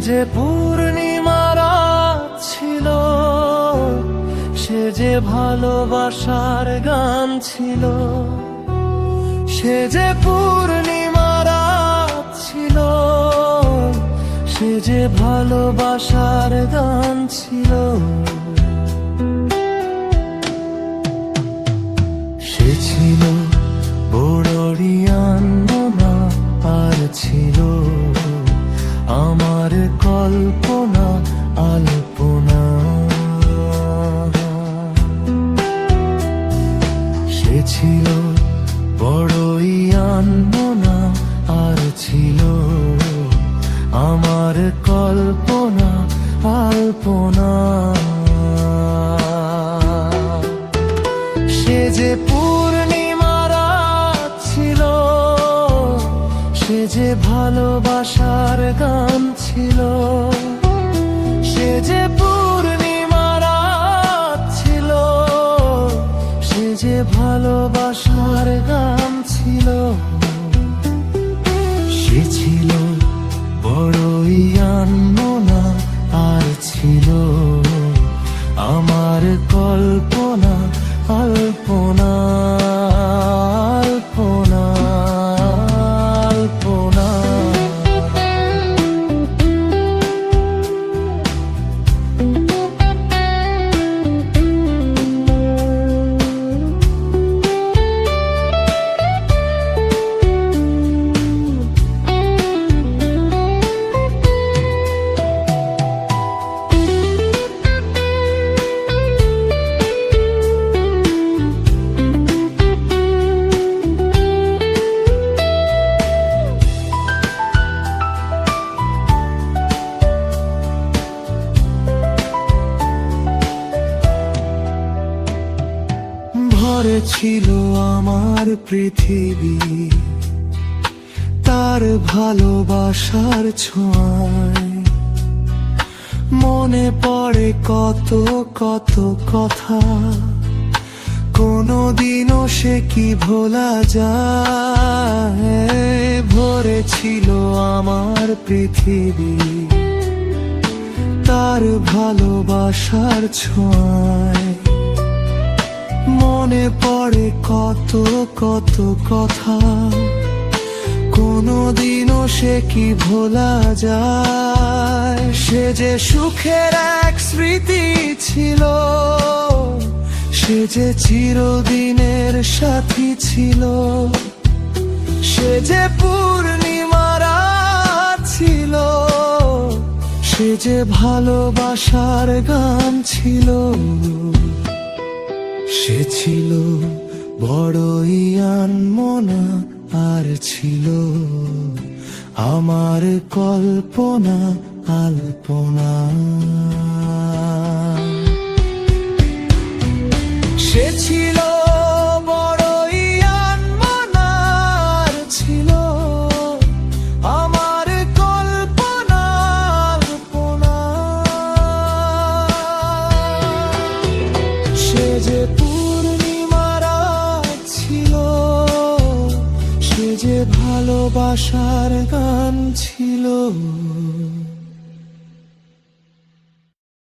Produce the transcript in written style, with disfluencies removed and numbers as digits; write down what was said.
যে পূর্ণিমা রাত ছিল, সে যে ভালোবাসার গান ছিল। সে যে পূর্ণিমা রাত ছিল, সে যে ভালোবাসার গান ছিল। সে ছিল বড়ই আনমনা, আর ছিল আমার কল্পনা আলপনা। সে ছিল বড়ই আনমনা, আর ছিল আমার কল্পনা আলপনা। সে যে পূর্ণিমা রাত ছিল, সে যে ভালোবাসার গান ছিল। সে যে পূর্ণিমা রাত ছিল, সে যে ভালোবাসার গান ছিল। সে ছিল বড়ই আনমনা, আর ছিল আমার কল্পনা আলপনা আলপনা আলপনা। ভরে ছিল আমার পৃথিবী তার ভালোবাসার ছোঁয়ায়। মনে পড়ে কত কত কথা, কোনদিনও সে কি ভোলা যায়। ভরে ছিল আমার পৃথিবী তার ভালোবাসার ছোঁয়ায়। মনে পড়ে কত কত কথা, কোনদিনও সে কি ভোলা যায়। সে যে সুখের এক স্মৃতি ছিল, সে যে চিরদিনের সাথী ছিল। সে যে পূর্ণিমা রাত ছিল, সে যে ভালোবাসার গান ছিল। সে ছিল বড়ই আনমনা, আর ছিল আমার কল্পনা আলপনা। সে ছিল বড়ই আনমনা, আর ছিল আমার কল্পনা আলপনা। সে যে পূর্ণিমা রাত ছিল, সে যে ভালোবাসার গান